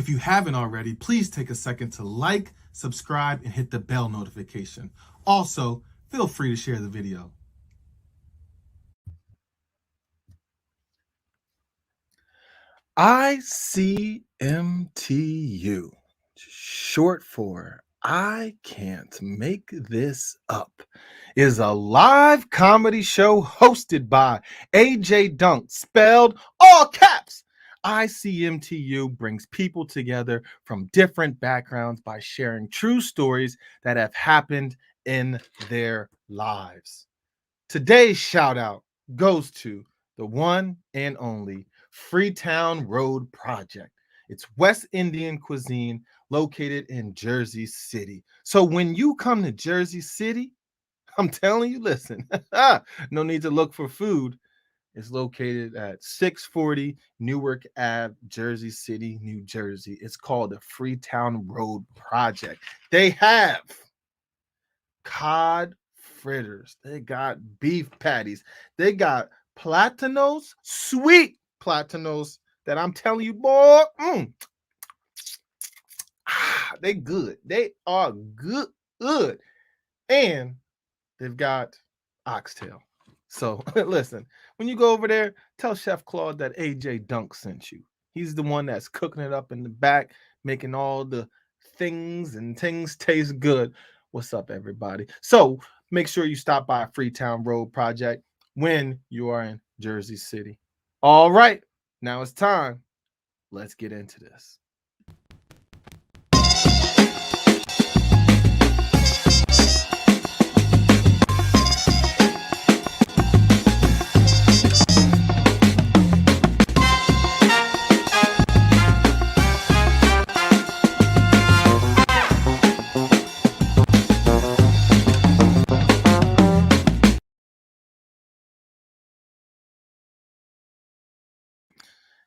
If you haven't already, please take a second to like, subscribe, and hit the bell notification. Also, feel free to share the video. ICMTU, short for I Can't Make This Up, is a live comedy show hosted by AJ Dunk, spelled all caps. ICMTU brings people together from different backgrounds by sharing true stories that have happened in their lives. Today's shout out goes to the one and only Freetown Road Project. It's West Indian cuisine located in Jersey City. So when you come to Jersey City, I'm telling you, listen, no need to look for food. It's located at 640 Newark Ave, Jersey City, New Jersey. It's called the Freetown Road Project. They have cod fritters. They got beef patties. They got platanos, sweet platanos that I'm telling you, boy, they good. They are good. And they've got oxtail. So listen, when you go over there, tell Chef Claude that AJ Dunk sent you. He's the one that's cooking it up in the back, making all the things taste good. What's up, everybody? So make sure you stop by Freetown Road Project when you are in Jersey City. All right, now it's time. Let's get into this.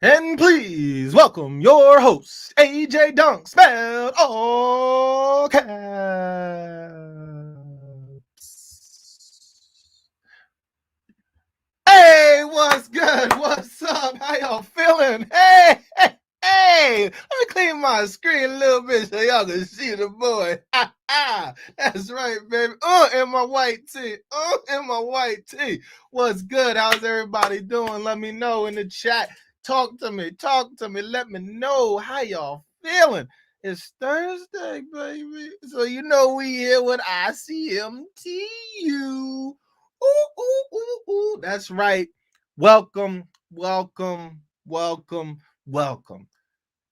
And please welcome your host, AJ Dunk, spelled all caps. Hey, what's good? What's up? How y'all feeling? Hey, let me clean my screen a little bit so y'all can see the boy. That's right, baby. In my white tee. In my white tee. What's good? How's everybody doing? Let me know in the chat. Talk to me. Let me know how y'all feeling. It's Thursday, baby. So you know we here with ICMTU. Ooh. That's right. Welcome.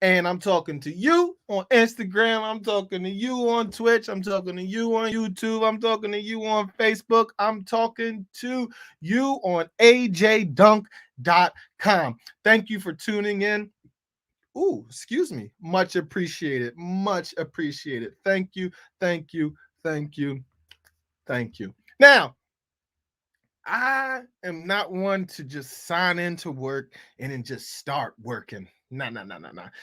And I'm talking to you on Instagram. I'm talking to you on Twitch. I'm talking to you on YouTube. I'm talking to you on Facebook. I'm talking to you on ajdunk.com. Thank you for tuning in. Ooh, excuse me. Much appreciated. Thank you. Now, I am not one to just sign into work and then just start working. Nah.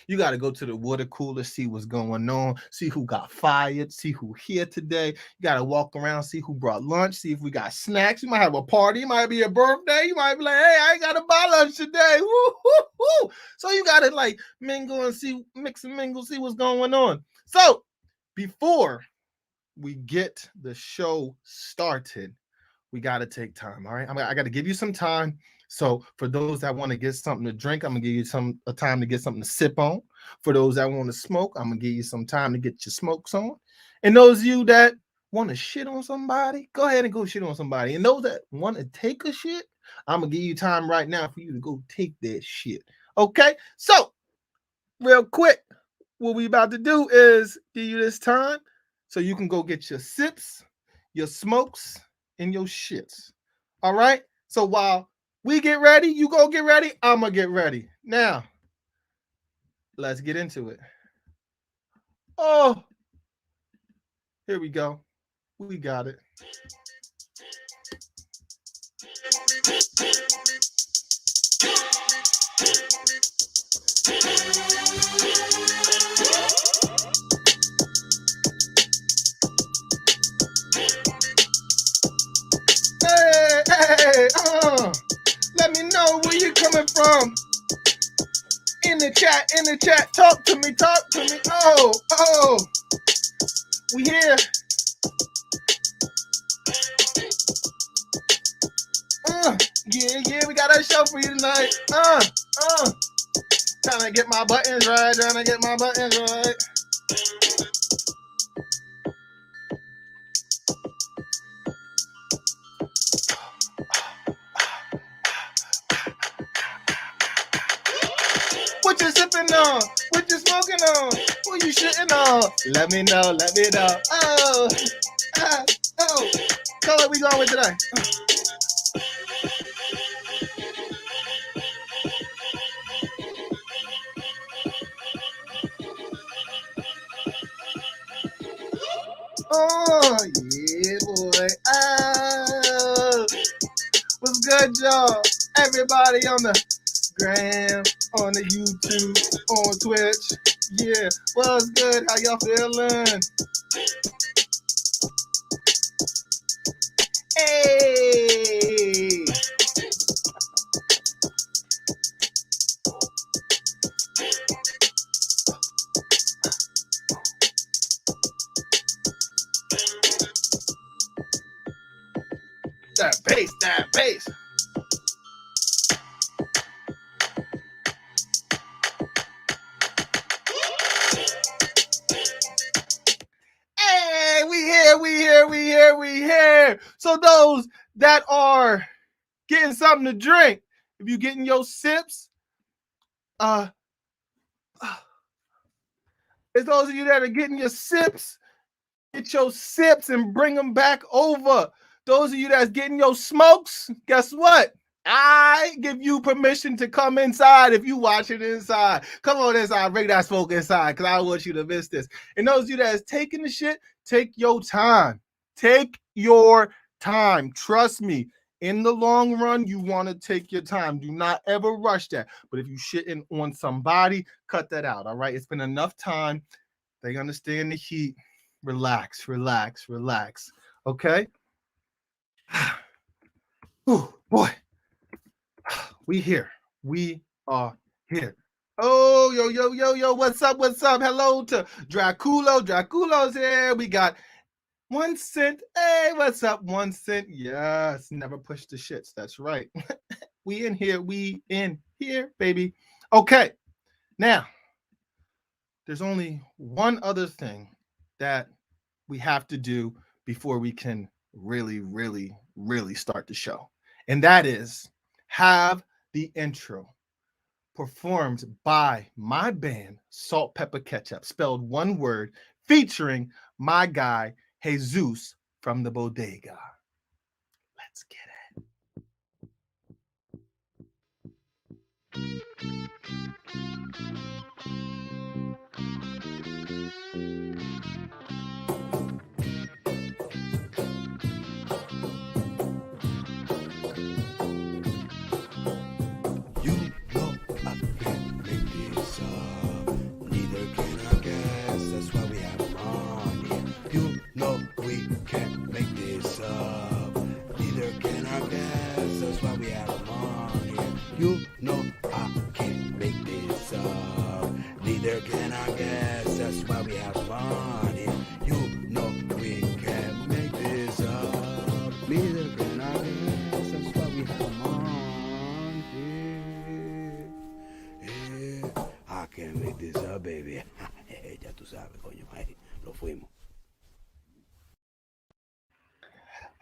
You got to go to the water cooler, see what's going on, see who got fired, see who here today. You got to walk around, see who brought lunch, see if we got snacks. You might have a party. It might be a birthday. You might be like, hey, I ain't got to buy lunch today. Woo. So you got to like mingle and mix and mingle, see what's going on. So before we get the show started, we got to take time. All right. I got to give you some time. So for those that want to get something to drink, I'm going to give you a time to get something to sip on. For those that want to smoke, I'm going to give you some time to get your smokes on. And those of you that want to shit on somebody, go ahead and go shit on somebody. And those that want to take a shit, I'm going to give you time right now for you to go take that shit. Okay. So real quick, what we about to do is give you this time so you can go get your sips, your smokes, and your shits. All right. So while we get ready, you go get ready, I'm gonna get ready. Now, let's get into it. Oh, here we go. We got it. Hey, let me know where you coming from In the chat, talk to me. Oh, we here. Yeah, we got a show for you tonight. Trying to get my buttons right. What you sipping on? What you smoking on? Who you shitting on? Let me know. Oh. Color we going with today? Oh, yeah, boy. Oh, what's good, y'all? Everybody on the gram, on the YouTube, on Twitch. Yeah, what's good? How y'all feeling? Hey! That bass. Hey, we here. So those that are getting something to drink, if you getting your sips, it's those of you that are getting your sips, get your sips and bring them back over. Those of you that's getting your smokes, guess what? I give you permission to come inside if you watch it inside. Come on inside, bring that smoke inside, because I don't want you to miss this. And those of you that's taking the shit, take your time. Take your time. Trust me. In the long run, you want to take your time. Do not ever rush that. But if you shitting on somebody, cut that out, all right? It's been enough time. They understand the heat. Relax. Okay? Oh, boy. We here. We are here. Oh, yo. What's up? Hello to Draculo. Draculo's here. We got 1 cent. Hey, what's up? 1 cent. Yes, never push the shits. That's right. We in here, baby. Okay. Now, there's only one other thing that we have to do before we can really start the show. And that is have the intro performed by my band, Salt Pepper Ketchup, spelled one word, featuring my guy, Jesus from the Bodega. Let's get it. You know I can't make this up. Neither can I guess. That's why we have money. You know we can't make this up. Neither can I guess. That's why we have money. You know I can't make this up. Neither can I guess. That's why we have money. You know we can't make this up. Neither can I guess. That's why we have money. I can't make this up, baby. Ya tú sabes, coño, ahí lo fuimos.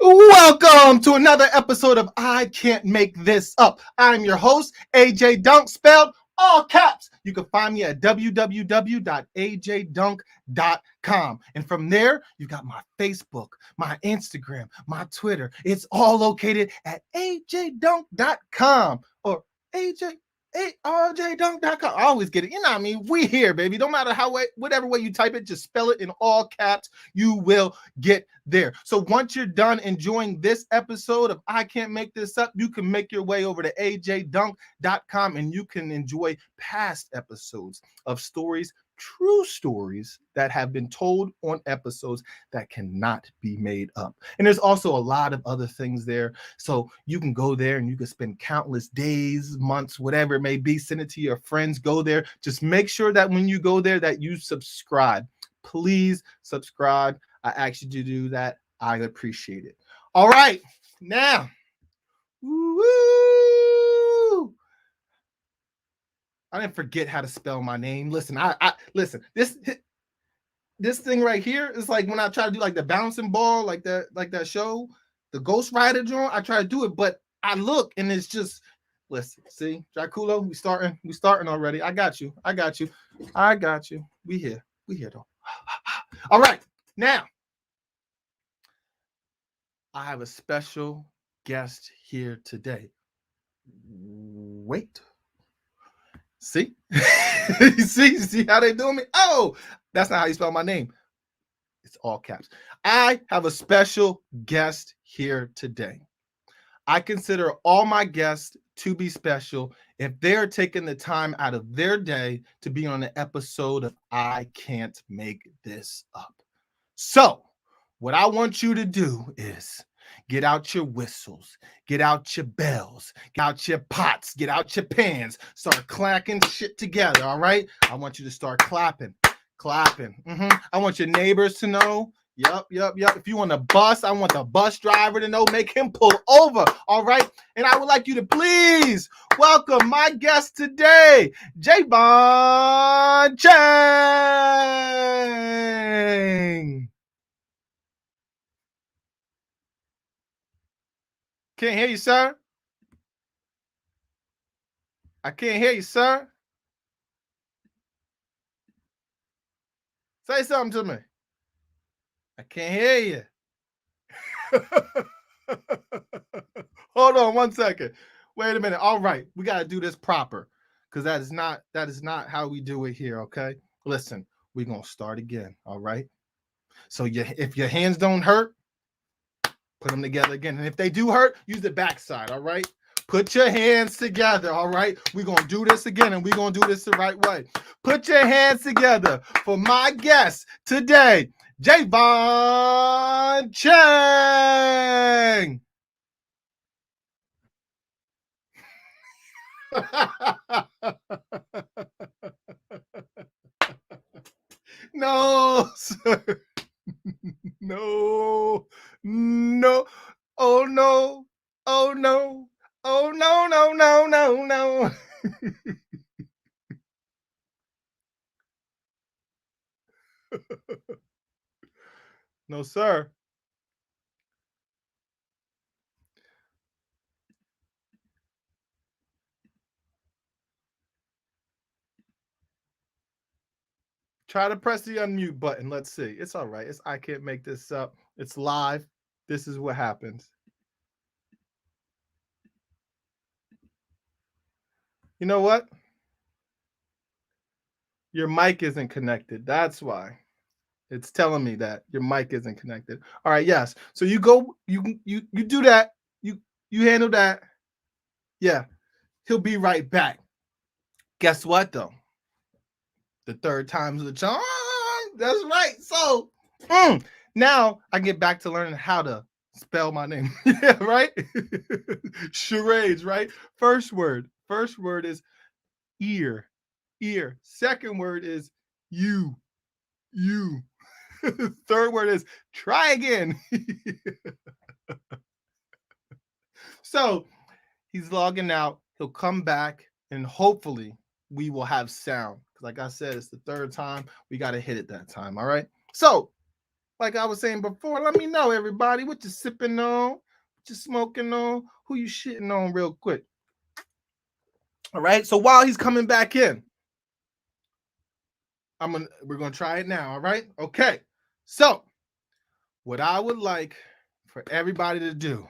Welcome to another episode of I Can't Make This Up. I'm your host, AJ Dunk, spelled all caps. You can find me at www.ajdunk.com. And from there, you got my Facebook, my Instagram, my Twitter. It's all located at ajdunk.com or rjdunk.com. I always get it. You know what I mean? We here, baby. No matter whatever way you type it, just spell it in all caps. You will get there. So once you're done enjoying this episode of I Can't Make This Up, you can make your way over to ajdunk.com and you can enjoy past episodes of stories true stories that have been told on episodes that cannot be made up. And there's also a lot of other things there. So you can go there and you can spend countless days, months, whatever it may be, send it to your friends, go there. Just make sure that when you go there that you subscribe. Please subscribe. I ask you to do that. I appreciate it. All right. Now, woo! I didn't forget how to spell my name. Listen, I listen. This thing right here is like when I try to do like the bouncing ball, like that show, the Ghost Rider joint. I try to do it, but I look and it's just listen. See, Draculo, we starting already. I got you. We here though. All right, now I have a special guest here today. Wait. See? see how they doing me? Oh, that's not how you spell my name. It's all caps. I have a special guest here today. I consider all my guests to be special if they're taking the time out of their day to be on an episode of I Can't Make This Up. So, what I want you to do is get out your whistles, get out your bells, get out your pots, get out your pans, start clacking shit together, all right? I want you to start clapping. I want your neighbors to know. Yep. If you want a bus, I want the bus driver to know, make him pull over, all right? And I would like you to please welcome my guest today, Javone Chang. Can't hear you, sir. I can't hear you, sir. Say something to me. I can't hear you. Hold on 1 second. Wait a minute. All right. We got to do this proper because that is not how we do it here, okay? Listen, we're going to start again, all right? So if your hands don't hurt, put them together again. And if they do hurt, use the backside, all right? Put your hands together, all right? We're going to do this again, and we're going to do this the right way. Put your hands together for my guest today, Javone Chang. No, sir. No. Oh, no. Oh, no. Oh, no. No, sir. Try to press the unmute button. Let's see. It's all right. I can't make this up. It's live. This is what happens. You know what? Your mic isn't connected. That's why. It's telling me that your mic isn't connected. All right, yes. So you go, you do that. You handle that. Yeah. He'll be right back. Guess what though? The third time's the charm. That's right. So now I get back to learning how to spell my name. Yeah, right? Charades, right? First word is ear. Second word is you. Third word is try again. So he's logging out. He'll come back and hopefully we will have sound. Like I said, it's the third time. We got to hit it that time. All right. So, like I was saying before, let me know, everybody, what you sipping on, what you smoking on, who you shitting on real quick. All right. So while he's coming back in, we're gonna try it now. All right. Okay. So what I would like for everybody to do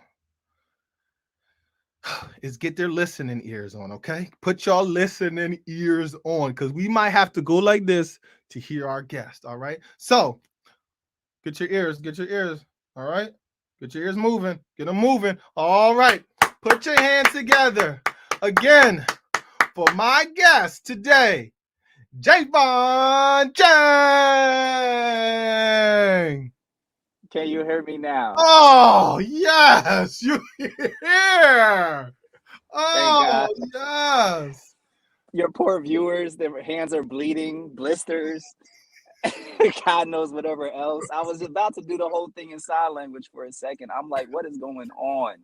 is get their listening ears on, okay? Put y'all listening ears on because we might have to go like this to hear our guest, all right? So get your ears, all right? Get your ears moving, get them moving. All right, put your hands together again for my guest today, Javone Chang. Can you hear me now? Oh, yes, you here. Thank Oh, God. yes. Your poor viewers, their hands are bleeding, blisters, God knows whatever else. I was about to do the whole thing in sign language for a second. I'm like, what is going on?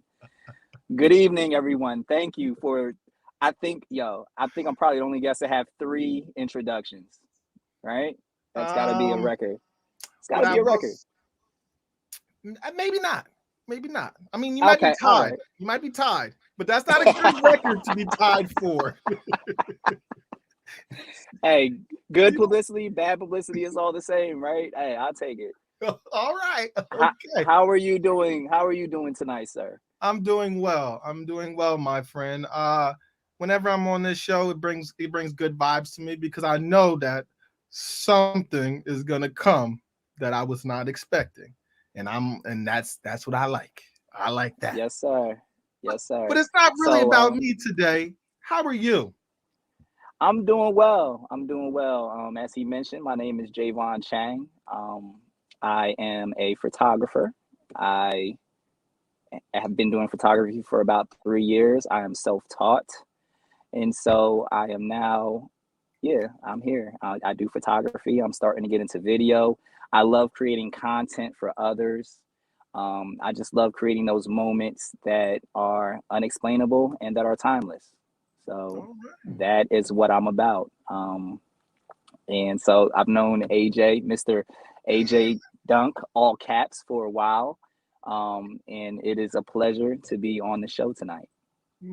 Good evening, everyone. Thank you for, I think I'm probably the only guest to have 3 introductions, right? That's got to be a record. It's got What to I be a will, record. maybe not. Maybe not. I mean, you might be Okay, all tied. right. You might be tied, but that's not a good record to be tied for. Hey, good publicity, bad publicity is all the same, right? Hey, I'll take it. All right. How, Okay. how are you doing? How are you doing tonight, sir? I'm doing well. I'm doing well, my friend. Whenever I'm on this show, it brings good vibes to me because I know that something is gonna come that I was not expecting, and that's what I like. I like that. Yes, sir. Yes, sir. But it's not really So, about me today. How are you? I'm doing well. I'm doing well. As he mentioned, my name is Javone Chang. I am a photographer. I have been doing photography for about 3 years. I am self-taught. And so I am now, I'm here. I do photography. I'm starting to get into video. I love creating content for others. I just love creating those moments that are unexplainable and that are timeless. So that is what I'm about. And so I've known AJ, Mr. AJ Dunk, all caps, for a while. And it is a pleasure to be on the show tonight.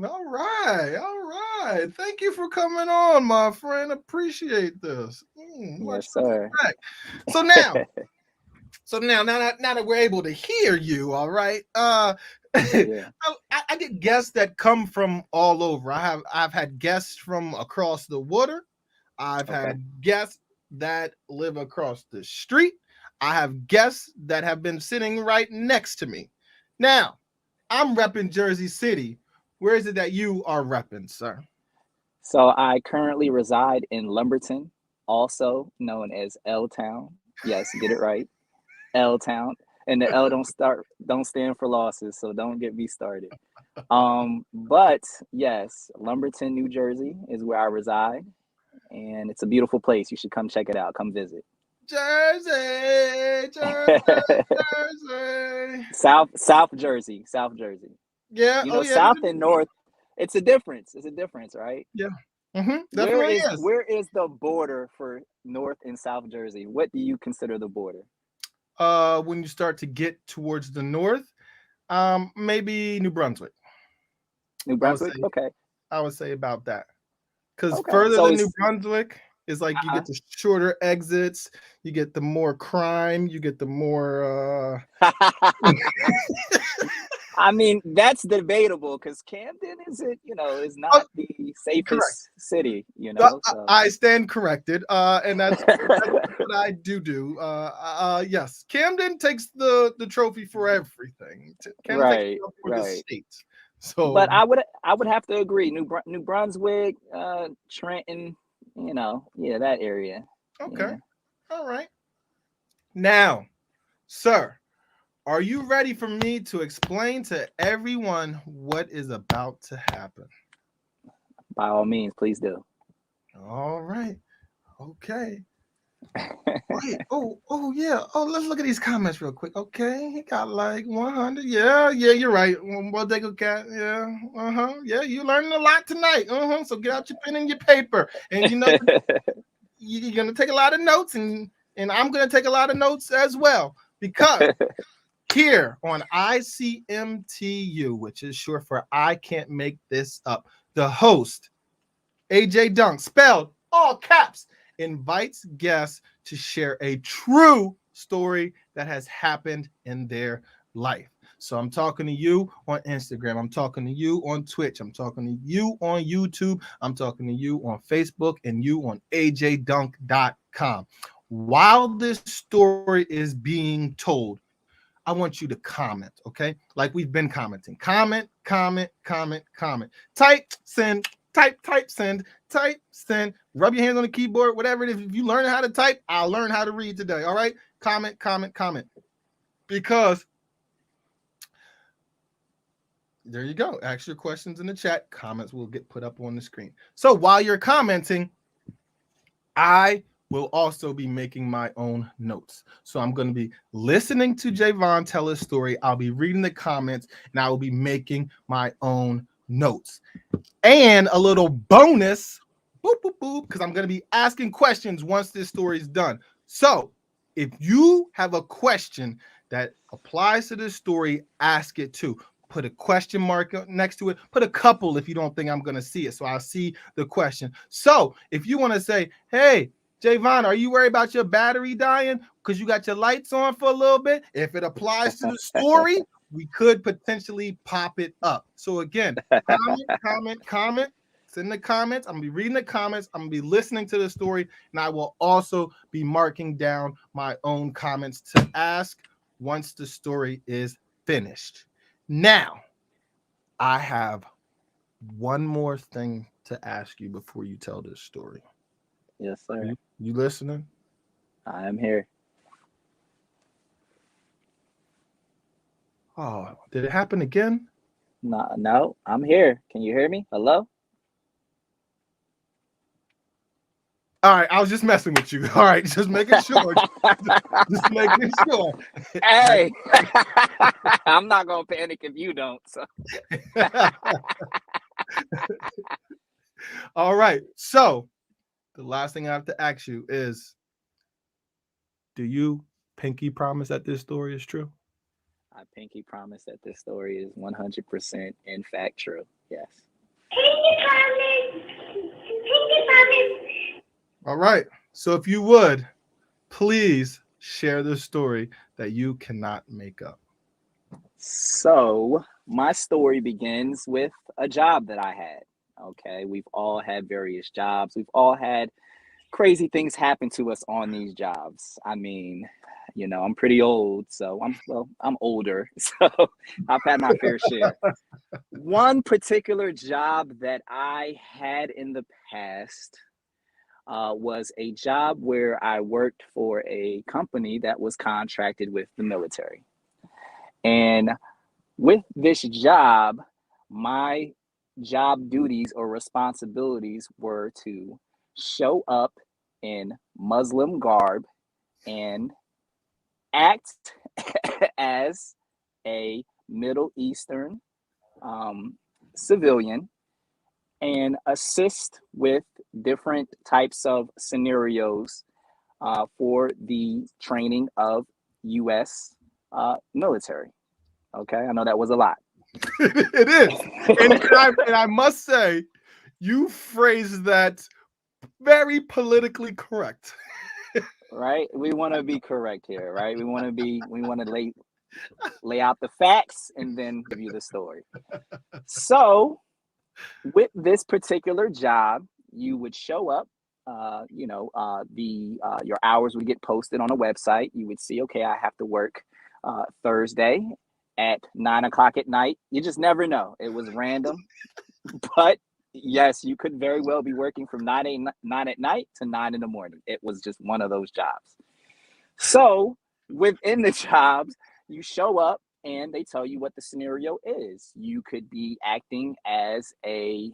All right, all right. Thank you for coming on, my friend. Appreciate this. Much Yes, sir. respect. So now that we're able to hear you, all right. Yeah. I get guests that come from all over. I've had guests from across the water. I've Okay. had guests that live across the street. I have guests that have been sitting right next to me. Now, I'm repping Jersey City. Where is it that you are repping, sir? So I currently reside in Lumberton, also known as L Town. Yes, get it right. L Town. And the L don't stand for losses, so don't get me started. But yes, Lumberton, New Jersey is where I reside, and it's a beautiful place. You should come check it out. Come visit. Jersey, Jersey. South Jersey. Yeah. You Oh know, yeah. South and North, it's a difference. It's a difference, right? Yeah. Definitely is. Where is the border for North and South Jersey? What do you consider the border? When you start to get towards the north, maybe New Brunswick. New Brunswick? Okay. I would say about that. Because Okay. further So than New Brunswick is like you get the shorter exits, you get the more crime, you get the more I mean, that's debatable because Camden is not the safest correct. city, you know. So. I stand corrected. And that's what I do. Yes, Camden takes the trophy for everything. Camden takes the trophy for the state. So, but I would have to agree. New Brunswick, Trenton, that area. Okay. All right. Now, sir, are you ready for me to explain to everyone what is about to happen? By all means, please do. All right. Okay. Wait. Oh yeah. Oh, let's look at these comments real quick. Okay, he got like 100. Yeah, you're right. Bodega Cat. Yeah. Yeah, you learning a lot tonight. So get out your pen and your paper, and you're gonna take a lot of notes, and I'm gonna take a lot of notes as well, because here on ICMTU, which is short for I Can't Make This Up, the host, AJ Dunk, spelled all caps, invites guests to share a true story that has happened in their life. So I'm talking to you on Instagram. I'm talking to you on Twitch. I'm talking to you on YouTube. I'm talking to you on Facebook and you on ajdunk.com. While this story is being told, I want you to comment, okay? Like we've been commenting. Comment. Type type, send, type, send. Rub your hands on the keyboard, whatever it is. If you learn how to type, I'll learn how to read today. All right. Comment, comment, comment. Because there you go. Ask your questions in the chat. Comments will get put up on the screen. So while you're commenting, I will also be making my own notes. So I'm going to be listening to Javon tell his story. I'll be reading the comments and I will be making my own notes. And a little bonus, boop, boop, boop, because I'm going to be asking questions once this story is done. So if you have a question that applies to this story, ask it too. Put a question mark next to it. Put a couple if you don't think I'm going to see it. So I'll see the question. So if you want to say, hey, Javon, are you worried about your battery dying because you got your lights on for a little bit? If it applies to the story, we could potentially pop it up. So again, comment. It's in the comments. I'm going to be reading the comments. I'm going to be listening to the story. And I will also be marking down my own comments to ask once the story is finished. Now, I have one more thing to ask you before you tell this story. Yes, sir. You listening? I am here. Oh, did it happen again? No, I'm here. Can you hear me? Hello? All right, I was just messing with you. All right, just making sure. just making sure. Hey, I'm not gonna panic if you don't. So. All right. So the last thing I have to ask you is, do you pinky promise that this story is true? I pinky promise that this story is 100% in fact true. Yes. Pinky promise. Pinky promise. All right. So if you would, please share the story that you cannot make up. So my story begins with a job that I had. Okay. We've all had various jobs. We've all had crazy things happen to us on these jobs. I mean, you know, I'm pretty old, so I'm older, so I've had my fair share. One particular job that I had in the past was a job where I worked for a company that was contracted with the military. And with this job, my job duties or responsibilities were to show up in Muslim garb and act as a Middle Eastern civilian and assist with different types of scenarios for the training of U.S. Military. Okay, I know that was a lot. It is. And I must say, you phrased that very politically correct. Right? We want to be correct here, right? We want to lay out the facts and then give you the story. So with this particular job, you would show up, your hours would get posted on a website. You would see, okay, I have to work Thursday at 9:00 at night. You just never know. It was random, but yes, you could very well be working from 9 at night to 9 in the morning. It was just one of those jobs. So within the jobs, you show up and they tell you what the scenario is. You could be acting as a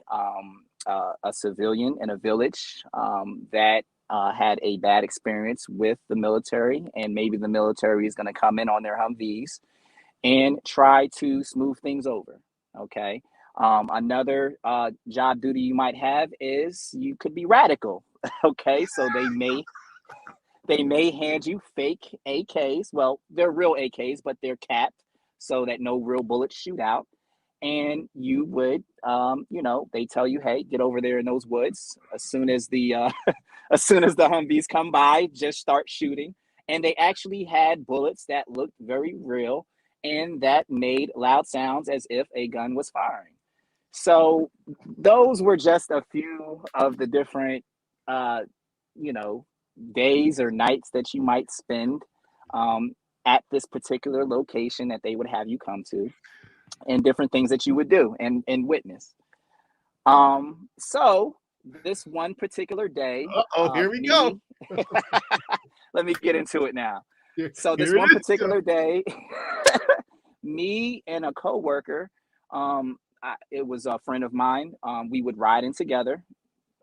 civilian in a village that had a bad experience with the military, and maybe the military is going to come in on their Humvees and try to smooth things over. Okay. Another job duty you might have is you could be radical. Okay, so they may hand you fake AKs. Well, they're real AKs, but they're capped so that no real bullets shoot out. And you would, they tell you, hey, get over there in those woods. As soon as the Humvees come by, just start shooting. And they actually had bullets that looked very real and that made loud sounds as if a gun was firing. So those were just a few of the different, days or nights that you might spend at this particular location that they would have you come to, and different things that you would do and witness. So this one particular day, Uh-oh, here we go. let me get into it now. So this Here it one is. particular day, me and a coworker, it was a friend of mine. We would ride in together,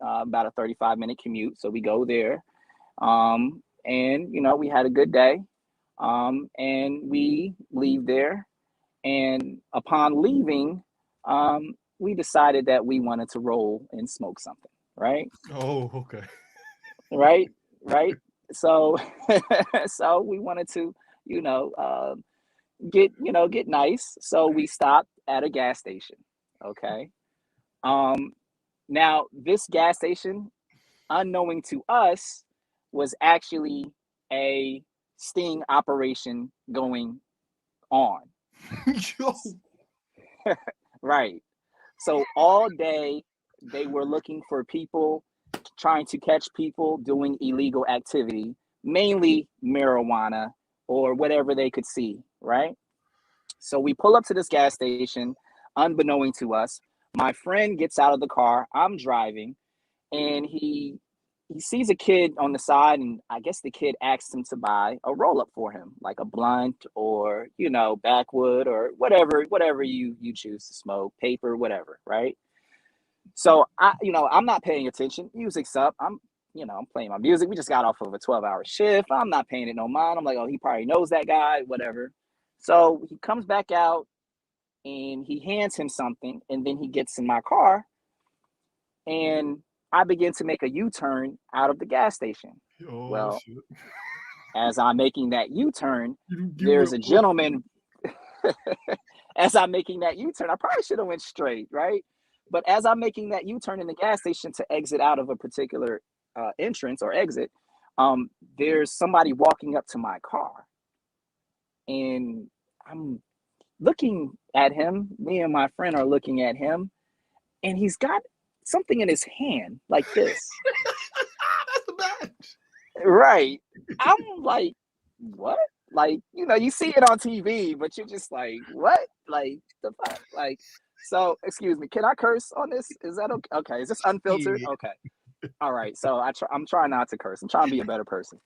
about a 35-minute commute. So we go there, and we had a good day, and we leave there. And upon leaving, we decided that we wanted to roll and smoke something, right? Oh, okay. Right, right. So, so we wanted to, get nice. So we stopped at a gas station. Okay. Um, Now this gas station, unknowing to us, was actually a sting operation going on. Yo. Right. So all day they were looking for people, trying to catch people doing illegal activity, mainly marijuana or whatever they could see, right? So we pull up to this gas station, unbeknown to us. My friend gets out of the car. I'm driving, and he sees a kid on the side, and I guess the kid asks him to buy a roll up for him, like a blunt or backwood or whatever you choose to smoke, paper, whatever, right? So I'm not paying attention. Music's up. I'm playing my music. We just got off of a 12-hour shift. I'm not paying it no mind. I'm like, oh, he probably knows that guy, whatever. So he comes back out and he hands him something, and then he gets in my car, and I begin to make a U-turn out of the gas station. Oh, Well, shit. as I'm making that U-turn, You there's a went- gentleman. As I'm making that U-turn, I probably should have went straight, right? But as I'm making that U-turn in the gas station to exit out of a particular entrance or exit, there's somebody walking up to my car, and I'm looking at him. Me and my friend are looking at him, and he's got something in his hand like this. That's a badge. Right. I'm like, what? Like, you see it on TV, but you're just like, what? Like, the fuck? Like, so, excuse me, can I curse on this? Is that okay? Okay, is this unfiltered? Yeah. Okay. All right. So I'm trying not to curse. I'm trying to be a better person.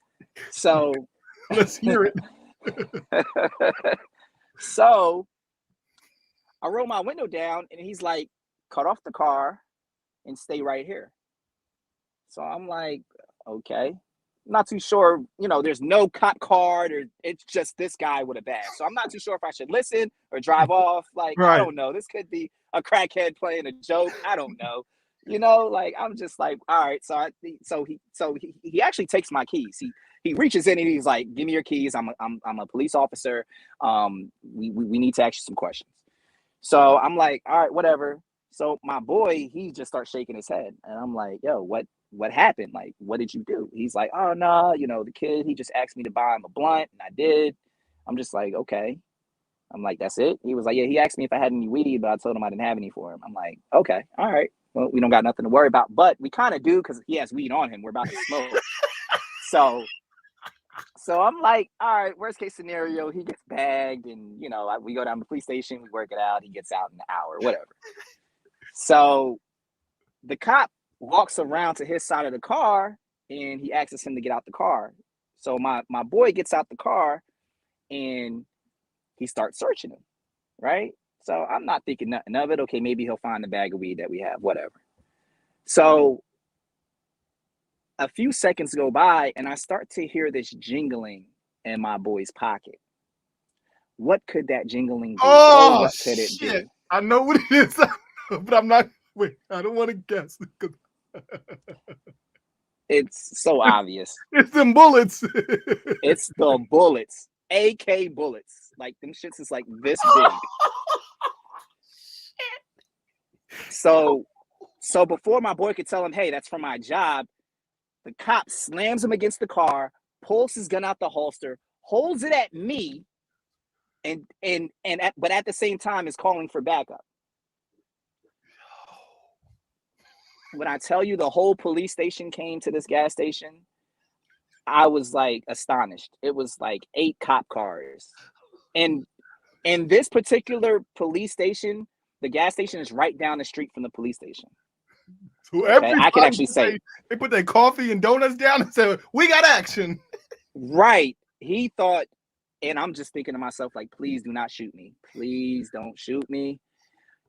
So, Let's hear it. so I roll my window down, and he's like, cut off the car and stay right here. So I'm like, okay. Not too sure, there's no cop card, or it's just this guy with a badge. So I'm not too sure if I should listen or drive off. Like, I Right. don't know. This could be a crackhead playing a joke. I don't know. Like, I'm just like, all right. So he actually takes my keys. He reaches in and he's like, give me your keys. I'm a police officer. We need to ask you some questions. So I'm like, all right, whatever. So my boy, he just starts shaking his head, and I'm like, yo, what happened? Like, what did you do? He's like, oh no, the kid, he just asked me to buy him a blunt, and I did. I'm just like, okay. I'm like, that's it? He was like, yeah, he asked me if I had any weed, but I told him I didn't have any for him. I'm like, okay, all right. Well, we don't got nothing to worry about, but we kind of do, because he has weed on him. We're about to smoke. So I'm like, all right, worst case scenario, he gets bagged, and we go down to the police station, we work it out, he gets out in an hour, whatever. So the cop walks around to his side of the car, and he asks him to get out the car. So my boy gets out the car, and he starts searching him, right? So I'm not thinking nothing of it. Okay, maybe he'll find the bag of weed that we have, whatever. So a few seconds go by, and I start to hear this jingling in my boy's pocket. What could that jingling be? Oh, What could it shit. be? I know what it is, but I'm not. Wait, I don't want to guess. It's so obvious. It's them bullets. It's the bullets, AK bullets. Like, them shits is like this big. So before my boy could tell him, hey, that's for my job, the cop slams him against the car, pulls his gun out the holster, holds it at me, but at the same time is calling for backup. When I tell you the whole police station came to this gas station, I was like astonished. It was like 8 cop cars. And this particular police station, the gas station is right down the street from the police station. So Okay, everybody I can actually say they put their coffee and donuts down and said, "We got action." right. He thought, and I'm just thinking to myself, like, please do not shoot me. Please don't shoot me.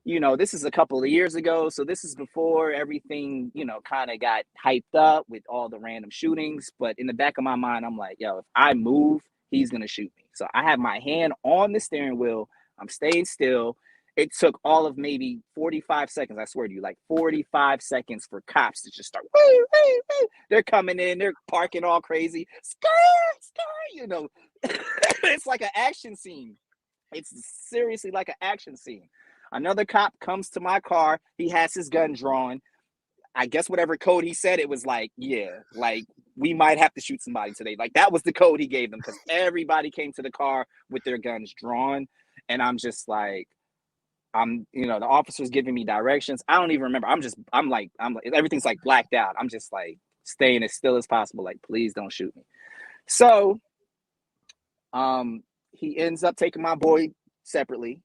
You know, this is a couple of years ago, so this is before everything, you know, kind of got hyped up with all the random shootings. But in the back of my mind, I'm like, yo, if I move, he's gonna shoot me. So I have my hand on the steering wheel. I'm staying still. It took all of maybe 45 seconds. I swear to you, like 45 seconds for cops to just start. Woo, woo, woo. They're coming in. They're parking all crazy. You know, it's like an action scene. It's seriously like an action scene. Another cop comes to my car. He has his gun drawn. I guess whatever code he said, it was like, yeah, like we might have to shoot somebody today. Like that was the code he gave them because everybody came to the car with their guns drawn. And I'm just like, you know, the officer's giving me directions. I don't even remember. I'm like, everything's like blacked out. I'm just like staying as still as possible. Like, please don't shoot me. So, he ends up taking my boy separately,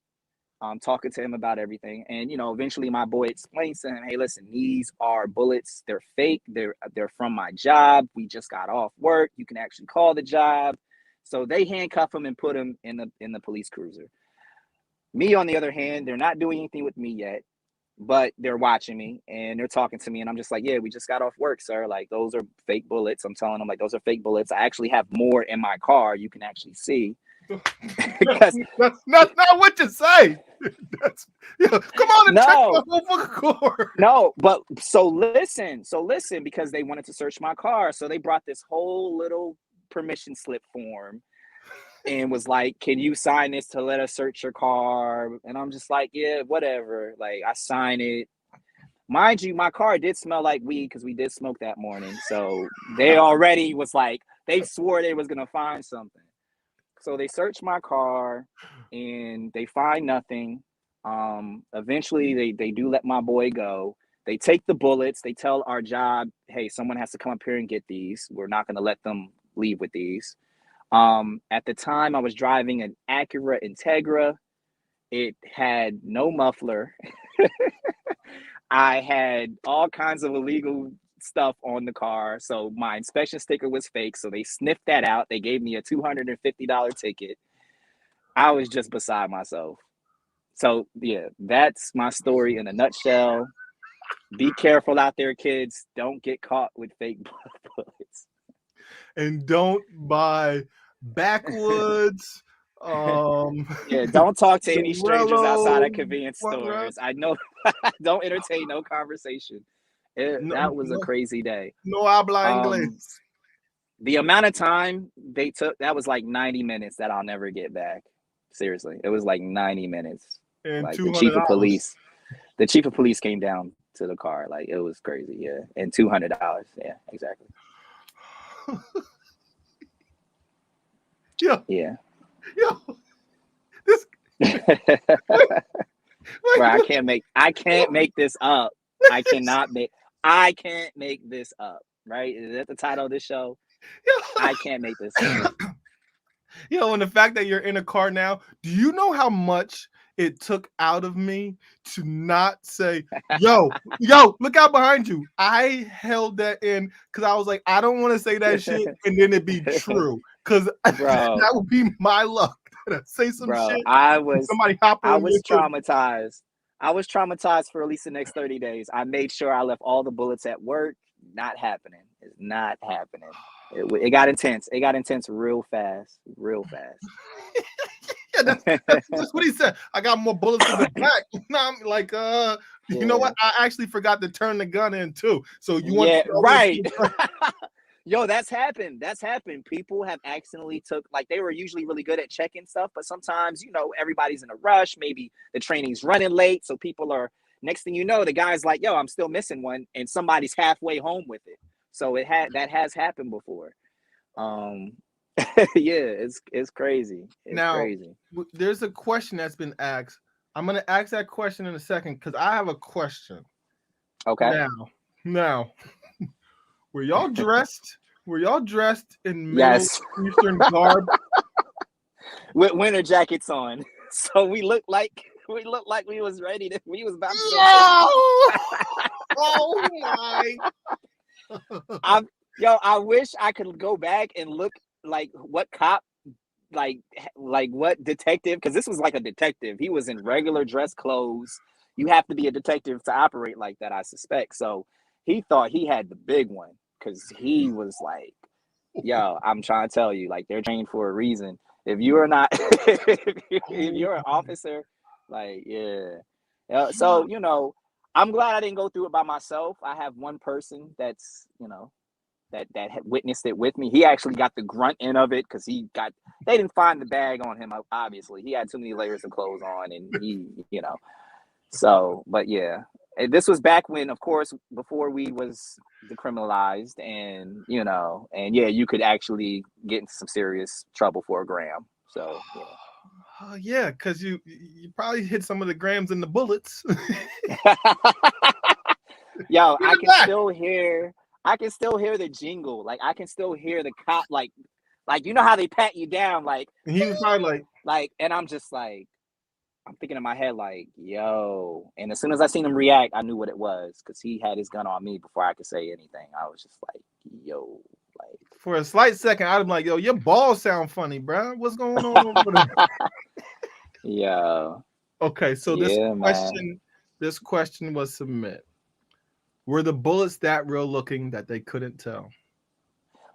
talking to him about everything. And, you know, eventually my boy explains to him, hey, listen, these are bullets. They're fake. They're from my job. We just got off work. You can actually call the job. So they handcuff him and put him in the police cruiser. Me, on the other hand, they're not doing anything with me yet, but they're watching me and they're talking to me. And I'm just like, yeah, we just got off work, sir. Like, those are fake bullets. I'm telling them, like, those are fake bullets. I actually have more in my car. You can actually see. That's not what you say. Come on and check the whole fucking car. No, but so listen, because they wanted to search my car. So they brought this whole little permission slip form and was like, can you sign this to let us search your car? And I'm just like, yeah, whatever. Like, I sign it. Mind you, my car did smell like weed because we did smoke that morning. So they already was like, they swore they was going to find something. So they search my car and they find nothing. Eventually they do let my boy go. They take the bullets. They tell our job, hey, someone has to come up here and get these. We're not going to let them leave with these. At the time I was driving an Acura Integra. It had no muffler. I had all kinds of illegal stuff on the car. So my inspection sticker was fake. So they sniffed that out. They gave me a $250 ticket. I was just beside myself. So yeah, that's my story in a nutshell. Be careful out there, kids. Don't get caught with fake bullets. And don't buy backwoods. Yeah, don't talk to any strangers outside of convenience stores. I know. Don't entertain no conversation. That was a crazy day. No habla inglés. The amount of time they took, that was like 90 minutes that I'll never get back. Seriously, it was like 90 minutes. And like $200. The chief of police came down to the car. Like, it was crazy. Yeah, and $200. Yeah, exactly. Yeah. Yo, this. Bro, I can't make this up. I can't make this up. Right? Is that the title of this show? I can't make this up. And the fact that you're in a car now, do you know how much it took out of me to not say, yo, look out behind you? I held that in because I was like, I don't want to say that shit and then it be true. Because that would be my luck. Say some shit. I was traumatized. I was traumatized for at least the next 30 days. I made sure I left all the bullets at work. Not happening. It's not happening. It got intense. It got intense real fast. Yeah, that's what he said. I got more bullets in the back. I'm like, you know what? I actually forgot to turn the gun in too. So you want right. Yo, that's happened. People have accidentally like, they were usually really good at checking stuff, but sometimes, you know, everybody's in a rush. Maybe the training's running late. So people are, next thing you know, the guy's like, yo, I'm still missing one. And somebody's halfway home with it. So that has happened before. Yeah, it's crazy. Crazy. There's a question that's been asked. I'm going to ask that question in a second because I have a question. Okay. Now. Were y'all dressed? In Middle Eastern garb? With winter jackets on. So we looked like we was ready to. We was about Oh my! I wish I could go back and look like what cop, like what detective, because this was like a detective. He was in regular dress clothes. You have to be a detective to operate like that, I suspect. So he thought he had the big one because he was like, yo, I'm trying to tell you, like, they're trained for a reason. If you are not, if you're an officer, like, yeah. So, I'm glad I didn't go through it by myself. I have one person that's, that had witnessed it with me. He actually got the grunt end of it because they didn't find the bag on him, obviously. He had too many layers of clothes on, and so, but yeah. And this was back when, of course, before weed was decriminalized, and and yeah, you could actually get into some serious trouble for a gram. So Yeah, because you probably hit some of the grams in the bullets. Yo, I can still hear the jingle. Like, I can still hear the cop, like you know how they pat you down, like, And he was probably and I'm just like, I'm thinking in my head, like, yo. And as soon as I seen him react, I knew what it was because he had his gun on me before I could say anything. I was just like, yo, like. For a slight second, I'd be like, yo, your balls sound funny, bro. What's going on over there? Yeah. Okay, so this question was submitted. Were the bullets that real looking that they couldn't tell?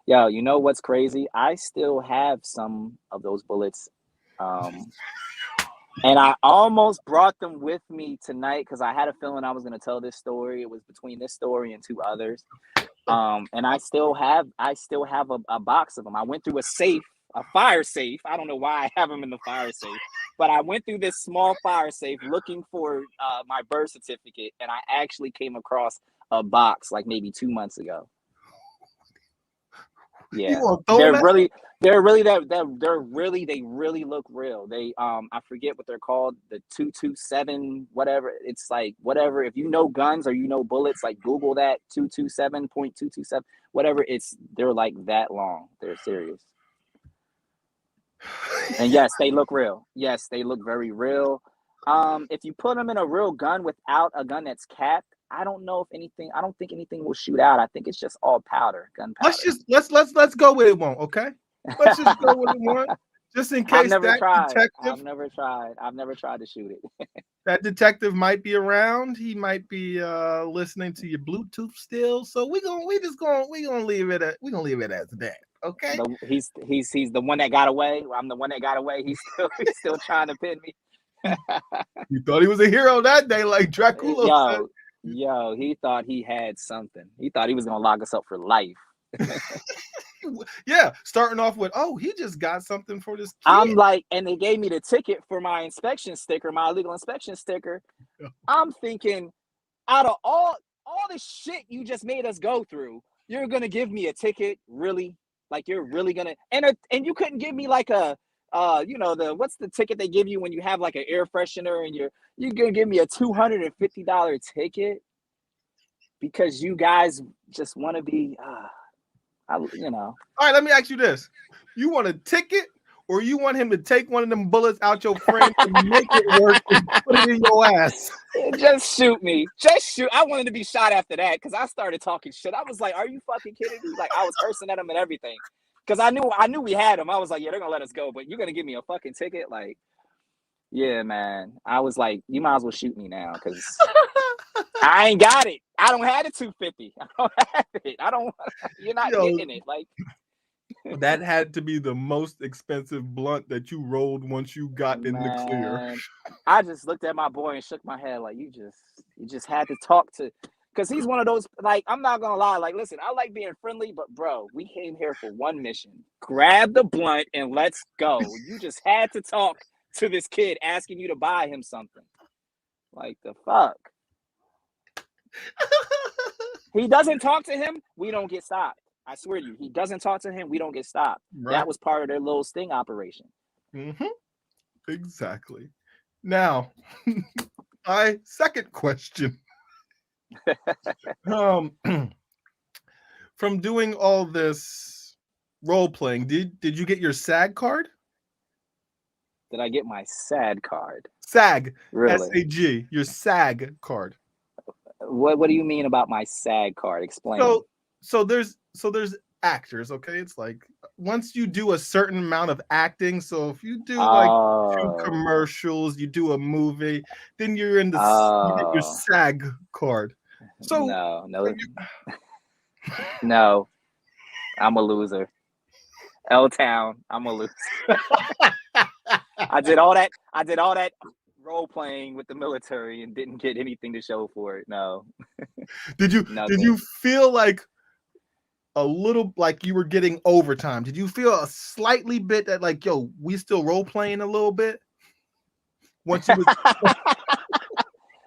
Yo, you know what's crazy? I still have some of those bullets. And I almost brought them with me tonight because I had a feeling I was going to tell this story. It was between this story and two others. And I still have a box of them. I went through a fire safe. I don't know why I have them in the fire safe, but I went through this small fire safe looking for my birth certificate, and I actually came across a box like maybe 2 months ago. Yeah, they really look real. They I forget what they're called, the 227 whatever. It's like whatever. If you know guns or bullets, like Google that 227.227 whatever. They're like that long. They're serious. And yes, they look real. Yes, they look very real. If you put them in a real gun without a gun that's capped, I don't think anything will shoot out. I think it's just all gunpowder. Let's go with it won't, okay? Let's just go with it won't. Just in case I've never tried to shoot it. That detective might be around. He might be listening to your Bluetooth still. So we gonna leave it as that. Okay. He's the one that got away. I'm the one that got away. He's still trying to pin me. You thought he was a hero that day, like Dracula said. Yo, he thought he had something. He thought he was gonna lock us up for life. Yeah, starting off with, oh, he just got something for this kid. I'm like, and they gave me the ticket for my inspection sticker, my illegal inspection sticker. I'm thinking, out of all the shit you just made us go through, you're gonna give me a ticket? Really? Like, you're really gonna? And you couldn't give me like a what's the ticket they give you when you have like an air freshener, and you're gonna give me a $250 ticket because you guys just want to be All right, let me ask you this. You want a ticket, or you want him to take one of them bullets out your frame and make it work and put it in your ass? Just shoot me. Just shoot. I wanted to be shot after that because I started talking shit. I was like, are you fucking kidding me? Like, I was cursing at him and everything. Because I knew we had him. I was like, yeah, they're gonna let us go, but you're gonna give me a fucking ticket? Like, yeah, man. I was like, you might as well shoot me now because I ain't got it. I don't have the 250. I don't have it. You're not getting it. Like, that had to be the most expensive blunt that you rolled once you got in the clear. I just looked at my boy and shook my head like, you just had to talk to. Because he's one of those, like, I'm not going to lie. Like, listen, I like being friendly, but, bro, we came here for one mission. Grab the blunt and let's go. You just had to talk to this kid asking you to buy him something. Like, the fuck? He doesn't talk to him, we don't get stopped. I swear to you, he doesn't talk to him, we don't get stopped. Right. That was part of their little sting operation. Mm-hmm. Exactly. Now, my second question. From doing all this role playing, did you get your SAG card? Did I get my SAG card? SAG, really? SAG, your SAG card. What do you mean about my SAG card? Explain. So there's actors, okay? It's like once you do a certain amount of acting, so if you do like 2 Oh, commercials, you do a movie, then you're in you get your oh, SAG card. So no, no. I'm a loser. L-Town, I'm a loser. I did all that role playing with the military and didn't get anything to show for it. No, did you nothing. feel like a little like you were getting overtime? Did you feel a slightly bit that like, yo, we still role playing a little bit? Once you was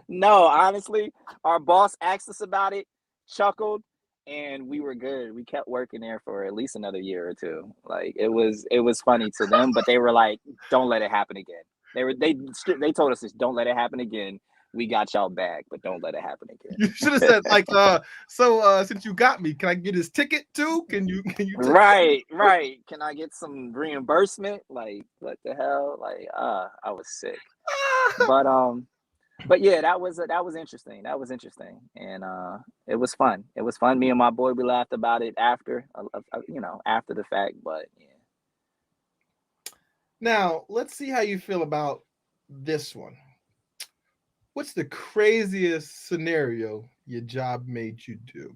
No, honestly, our boss asked us about it, chuckled, and we were good. We kept working there for at least another year or two. Like it was funny to them, but they were like, "Don't let it happen again." They told us this, "Don't let it happen again. We got y'all back, but don't let it happen you should have said like, since you got me, can I get his ticket too? Can you take Right. Can I get some reimbursement? Like, what the hell? Like, I was sick. But yeah, that was interesting. That was interesting, and it was fun. It was fun. Me and my boy, we laughed about it after, after the fact. But yeah. Now, let's see how you feel about this one. What's the craziest scenario your job made you do?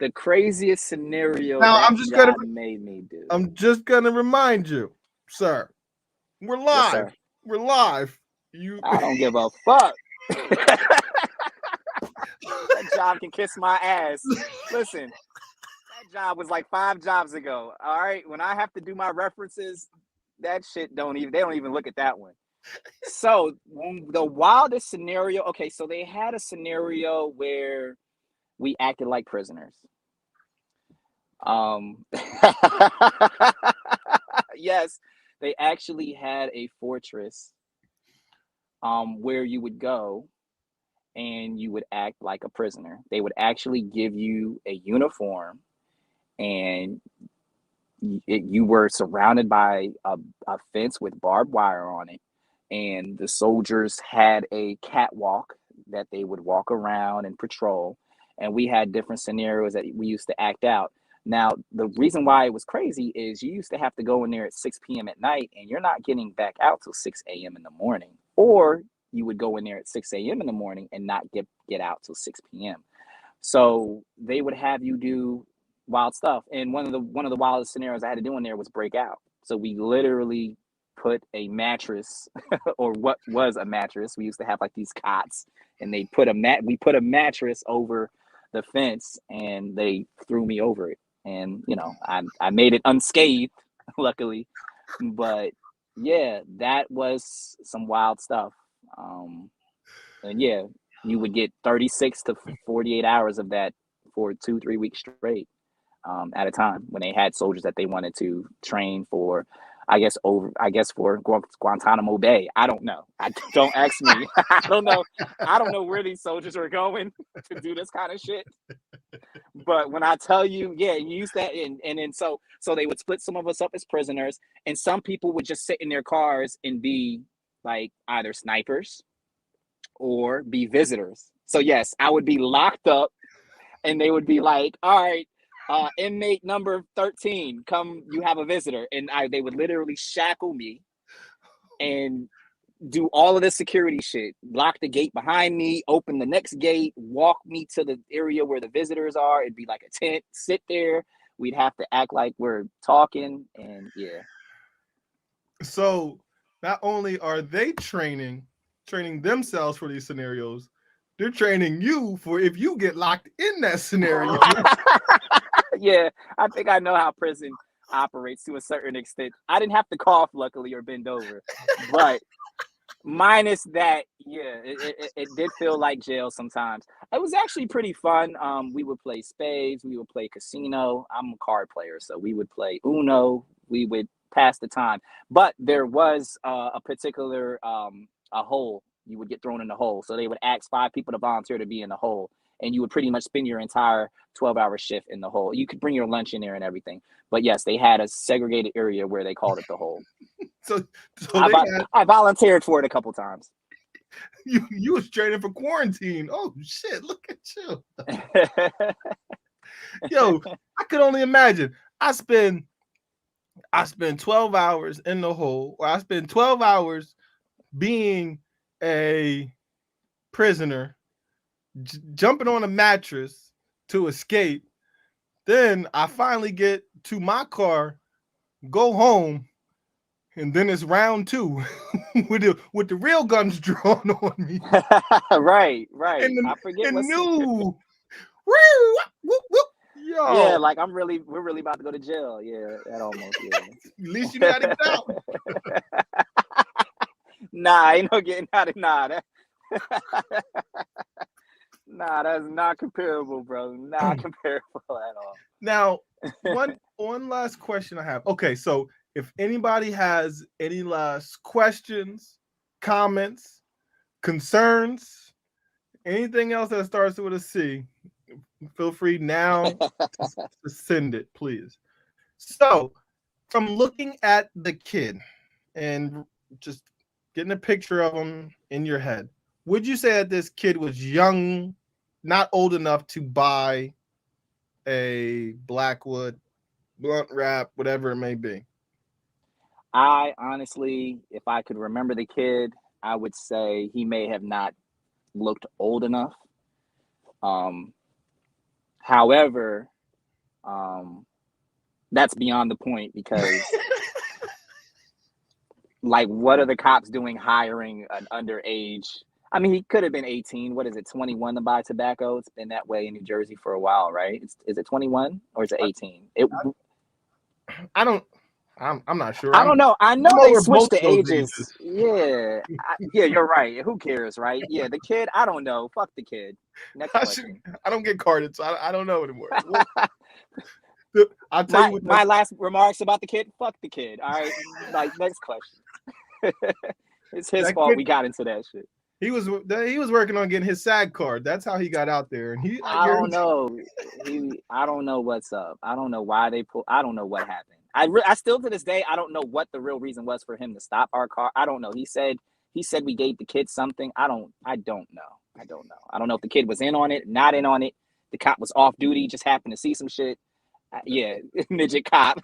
The craziest scenario Now, that made me do. I'm just gonna remind you, sir. We're live. Yes, sir. We're live. I don't give a fuck. That job can kiss my ass. Listen, that job was like 5 jobs ago. All right, when I have to do my references, that shit they don't even look at that one. So the wildest scenario. Okay, so they had a scenario where we acted like prisoners. Yes, they actually had a fortress where you would go and you would act like a prisoner. They would actually give you a uniform, and you were surrounded by a fence with barbed wire on it, and the soldiers had a catwalk that they would walk around and patrol, and we had different scenarios that we used to act out. Now, the reason why it was crazy is you used to have to go in there at 6 p.m. at night, and you're not getting back out till 6 a.m. in the morning. Or you would go in there at 6 a.m. in the morning and not get out till 6 p.m. So they would have you do wild stuff. And one of the wildest scenarios I had to do in there was break out. So we literally put a mattress or what was a mattress. We used to have like these cots, and we put a mattress over the fence, and they threw me over it. And I made it unscathed, luckily. But yeah, that was some wild stuff. And yeah, you would get 36 to 48 hours of that for 2-3 weeks straight at a time, when they had soldiers that they wanted to train for, I guess for Guantanamo Bay. I don't know. Don't ask me. I don't know where these soldiers are going to do this kind of shit. But when I tell you, yeah, you used that, and then so they would split some of us up as prisoners, and some people would just sit in their cars and be like either snipers or be visitors. So yes, I would be locked up, and they would be like, "All right, inmate number 13, come, you have a visitor," and they would literally shackle me and do all of the security shit, lock the gate behind me, open the next gate, walk me to the area where the visitors are. It'd be like a tent, sit there. We'd have to act like we're talking, and yeah. So not only are they training themselves for these scenarios, they're training you for if you get locked in that scenario. Yeah, I think I know how prison operates to a certain extent. I didn't have to cough, luckily, or bend over, but minus that, yeah, it did feel like jail sometimes. It was actually pretty fun. We would play spades, we would play casino. I'm a card player, so we would play Uno. We would pass the time. But there was a particular a hole. You would get thrown in the hole. So they would ask 5 people to volunteer to be in the hole, and you would pretty much spend your entire 12-hour shift in the hole. You could bring your lunch in there and everything. But yes, they had a segregated area where they called it the hole. So I volunteered for it a couple times. You was training for quarantine. Oh shit! Look at you. Yo, I could only imagine. I spend 12 hours in the hole, or I spend 12 hours being a prisoner, jumping on a mattress to escape. Then I finally get to my car, go home, and then it's round two with the real guns drawn on me. Right. And I forget and what's new. Woo, whoop, whoop. Yo, yeah, like we're really about to go to jail. Yeah, that almost, yeah. at least you got to get out. Nah, ain't no getting out of that. Nah, that's not comparable, bro. Not comparable at all. Now, one last question I have. Okay, so if anybody has any last questions, comments, concerns, anything else that starts with a C, feel free now to send it, please. So, from looking at the kid and just getting a picture of him in your head, would you say that this kid was young, not old enough to buy a Blackwood blunt wrap, whatever it may be? I honestly, if I could remember the kid, I would say he may have not looked old enough. However, that's beyond the point because like what are the cops doing hiring an underage? I mean, he could have been 18. What is it, 21 to buy tobacco? It's been that way in New Jersey for a while, right? Is it 21 or is it 18? I'm not sure. I don't know. I know I'm they over both switched the those ages. Yeah. Yeah, you're right. Who cares, right? Yeah, the kid, I don't know. Fuck the kid. Next question. I don't get carded, so I don't know anymore. I'll tell you what my last remarks about the kid, fuck the kid. All right. Like, next question. It's his fault kid, we got into that shit. He was working on getting his SAG card. That's how he got out there. And I don't know. I don't know what's up. I don't know why they I don't know what happened. I still to this day I don't know what the real reason was for him to stop our car. I don't know. He said we gave the kid something. I don't know. I don't know if the kid was in on it, not in on it. The cop was off duty, just happened to see some shit. Yeah, midget cop.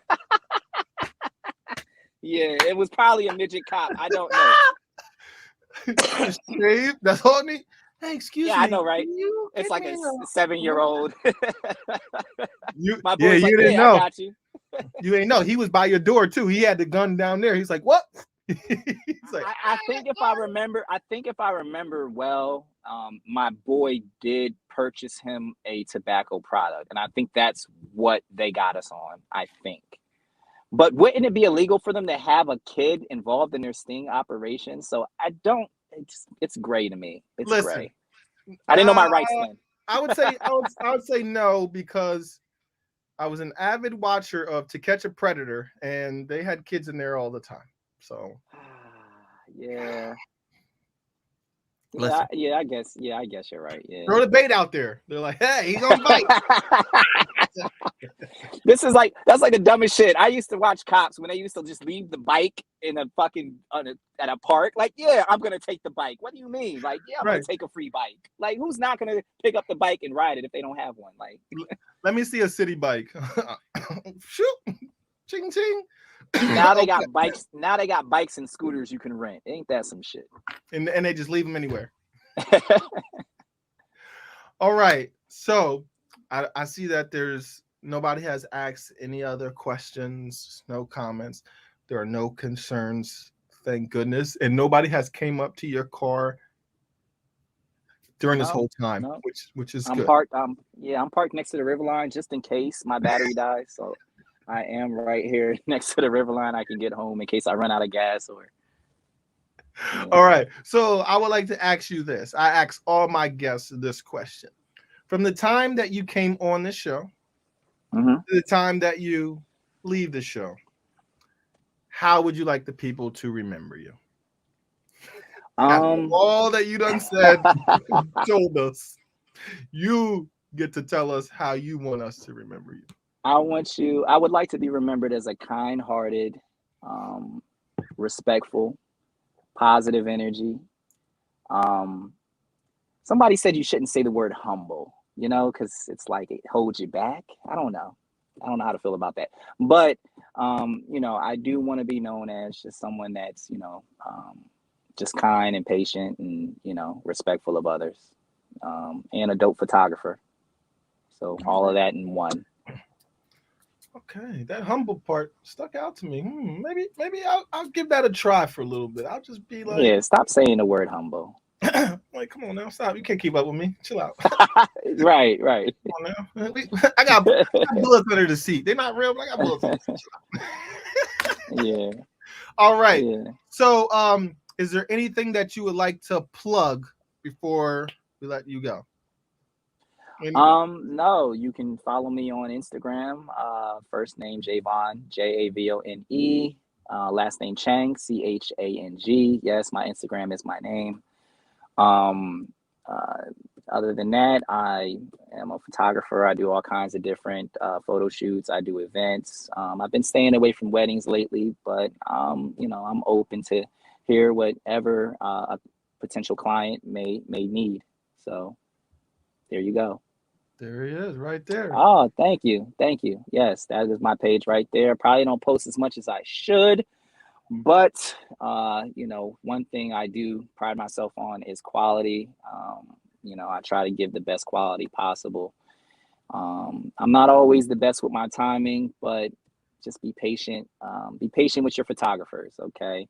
Yeah, it was probably a midget cop. I don't know. Shave, that's all I need. Hey, excuse me. Yeah, I know, right? It's like a 7-year-old. My boy's you like, didn't know. I got you. You ain't know. He was by your door too. He had the gun down there. He's like, what? He's like, I think if I remember well, my boy did purchase him a tobacco product, and I think that's what they got us on. I think. But wouldn't it be illegal for them to have a kid involved in their sting operation? So I don't. It's gray to me. It's gray. I didn't know my rights then. I would say no, because I was an avid watcher of To Catch a Predator, and they had kids in there all the time. So yeah. Listen. I guess you're right. Yeah. Throw the bait out there. They're like, hey, he's gonna bite. That's like the dumbest shit. I used to watch cops when they used to just leave the bike in a fucking at a park. Like, yeah, I'm gonna take the bike. What do you mean? Like, yeah, I'm gonna take a free bike. Like, who's not gonna pick up the bike and ride it if they don't have one? Like, let me see a city bike. Shoot, ching ching. Now they got bikes. Now they got bikes and scooters you can rent. Ain't that some shit? And they just leave them anywhere. All right. So I see that nobody has asked any other questions, no comments. There are no concerns, thank goodness. And nobody has came up to your car during this whole time, which is good. I'm parked next to the river line just in case my battery dies. So I am right here next to the river line. I can get home in case I run out of gas or. Yeah. All right. So I would like to ask you this. I ask all my guests this question. From the time that you came on the show to the time that you leave the show, how would you like the people to remember you? After all that you done said, told us, you get to tell us how you want us to remember you. I would like to be remembered as a kind-hearted, respectful, positive energy, Somebody said you shouldn't say the word humble, because it's like it holds you back. I don't know how to feel about that. But I do want to be known as just someone that's, just kind and patient and, respectful of others, and a dope photographer. So all of that in one. Okay, that humble part stuck out to me. Maybe I'll give that a try for a little bit. I'll just be like, Yeah, stop saying the word humble. like, come on now, stop. You can't keep up with me. Chill out. Right. Come on now. I got bullets under the seat. They're not real, but I got bullets under the seat. Yeah. All right. Yeah. So, is there anything that you would like to plug before we let you go? No, you can follow me on Instagram. First name Javone, Javone. Last name Chang, Chang. Yes, my Instagram is my name. Other than that, I am a photographer. I do all kinds of different photo shoots. I do events. I've been staying away from weddings lately, but I'm open to hear whatever a potential client may need. So there you go. There he is, right there. Oh, thank you. Yes, that is my page right there. Probably don't post as much as I should, but one thing I do pride myself on is quality. I try to give the best quality possible. I'm not always the best with my timing, but just be patient. Be patient with your photographers, okay?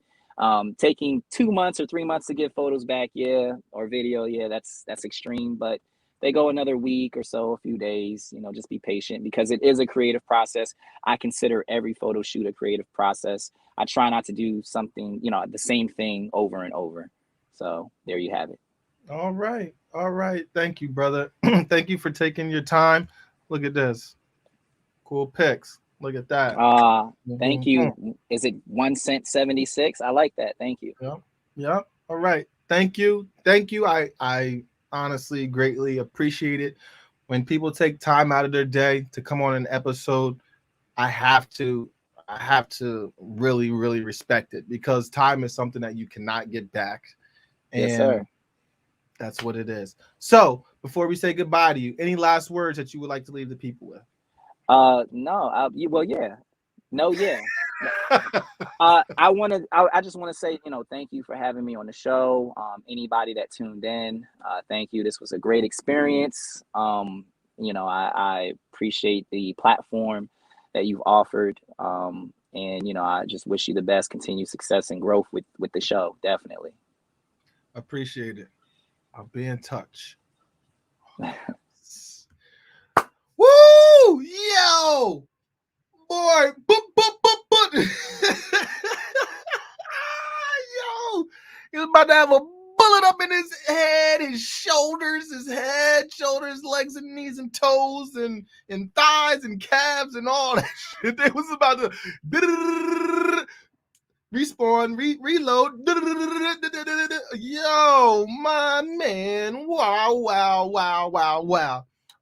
Taking 2 months or 3 months to get photos back, yeah, or video, yeah, that's extreme, but they go another week or so, a few days, just be patient because it is a creative process. I consider every photo shoot a creative process. I try not to do something, the same thing over and over. So there you have it. All right. Thank you, brother. Thank you for taking your time. Look at this. Cool pics. Look at that. Thank you. Is it 1 cent 76? I like that. Thank you. Yep. All right. Thank you. I honestly greatly appreciate it. When people take time out of their day to come on an episode, I have to really, really respect it because time is something that you cannot get back. And yes, sir. That's what it is. So before we say goodbye to you, any last words that you would like to leave the people with? No. Well, yeah. No, yeah. I just want to say, thank you for having me on the show. Anybody that tuned in, thank you. This was a great experience. I appreciate the platform that you've offered. And I just wish you the best, continued success and growth with the show. Definitely. Appreciate it. I'll be in touch. Woo! Yo! Boy! Yo! He was about to have a bullet up in his head, his shoulders, legs and knees and toes and thighs and calves and all that shit. They was about to respawn, reload. Yo, my man. Wow.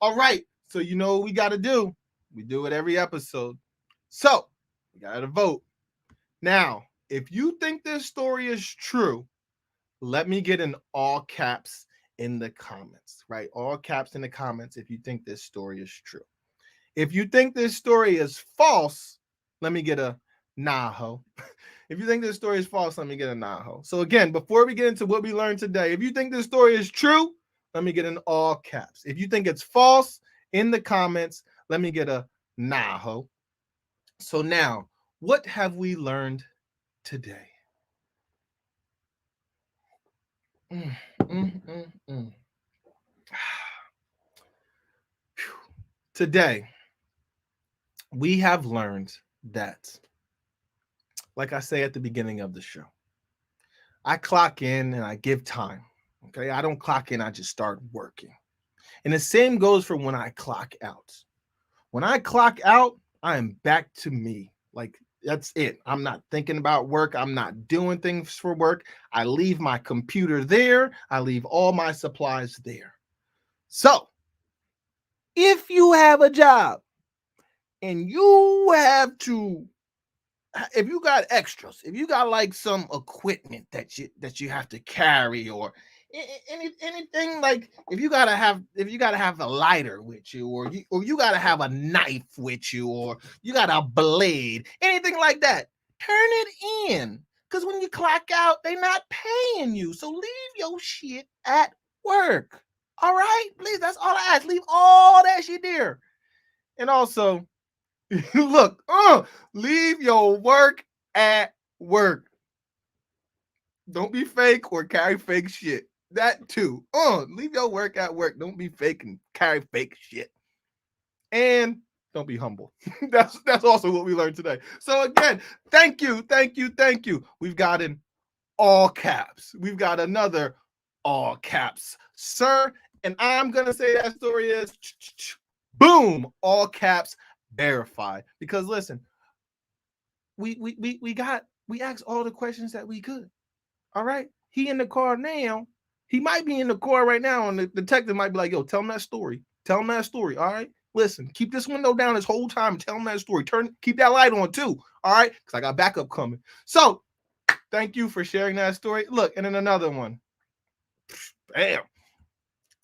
All right. So you know what we got to do? We do it every episode. So we got to vote. Now, if you think this story is true, let me get in all caps in the comments, right? All caps in the comments if you think this story is true. If you think this story is false, let me get a nah ho. If you think this story is false, let me get a nah ho. So again, before we get into what we learned today, if you think this story is true, let me get in all caps. If you think it's false, in the comments, let me get a nah ho. So now, what have we learned today? Today, we have learned that, like I say at the beginning of the show, I clock in and I give time. Okay, I don't clock in, I just start working. And the same goes for when I clock out. When I clock out, I am back to me. Like, that's it. I'm not thinking about work. I'm not doing things for work. I leave my computer there. I leave all my supplies there. So, if you have a job and you have to, if you got extras, if you got like some equipment that you have to carry, or anything like if you gotta have a lighter with you, or you gotta have a knife with you, or you got a blade, anything like that, turn it in. Because when you clock out, they not paying you. So leave your shit at work. All right, please. That's all I ask. Leave all that shit there. And also, look, leave your work at work. Don't be fake or carry fake shit. That too. Leave your work at work. Don't be fake and carry fake shit. And don't be humble. That's also what we learned today. So again, thank you. We've gotten all caps. We've got another all caps, sir. And I'm gonna say that story is boom, all caps, verified. Because listen, we asked all the questions that we could. All right. He in the car now. He might be in the car right now, and the detective might be like, yo, tell him that story. Tell him that story. All right. Listen, keep this window down this whole time and tell him that story. Keep that light on too. All right. Because I got backup coming. So thank you for sharing that story. Look, and then another one. Bam.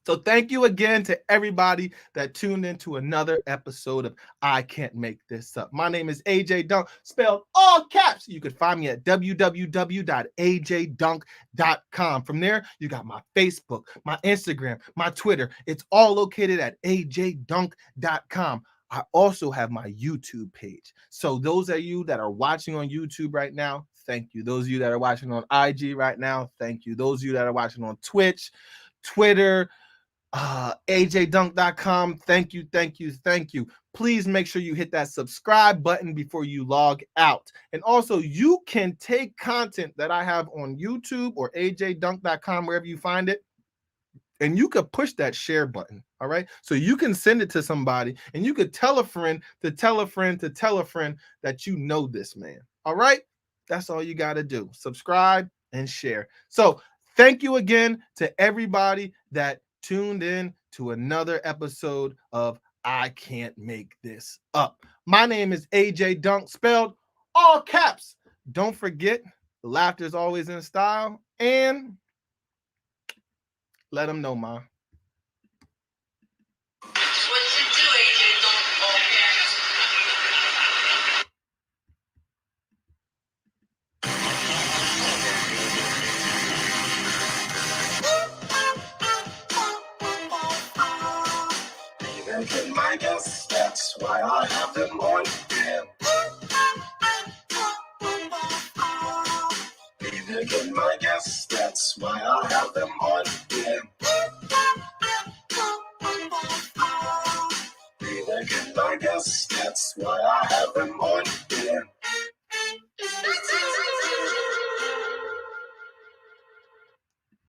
So thank you again to everybody that tuned into another episode of I Can't Make This Up. My name is AJ Dunk, spelled all caps. You can find me at www.ajdunk.com. From there, you got my Facebook, my Instagram, my Twitter. It's all located at ajdunk.com. I also have my YouTube page. So those of you that are watching on YouTube right now, thank you. Those of you that are watching on IG right now, thank you. Those of you that are watching on Twitch, Twitter, ajdunk.com, thank you. Please make sure you hit that subscribe button before you log out. And also, you can take content that I have on YouTube or ajdunk.com, wherever you find it, and you could push that share button. All right, so you can send it to somebody, and you could tell a friend to tell a friend to tell a friend that you know this man. All right, that's all you got to do. Subscribe and share. So thank you again to everybody that tuned in to another episode of I Can't Make This Up. My name is AJ Dunk, spelled all caps. Don't forget, laughter is always in style, and let them know, ma. What you do, AJ Dunk, all caps. Even my guess, that's why I have them on him. Even my guess, that's why I have them on him. Even my guess, that's why I have them on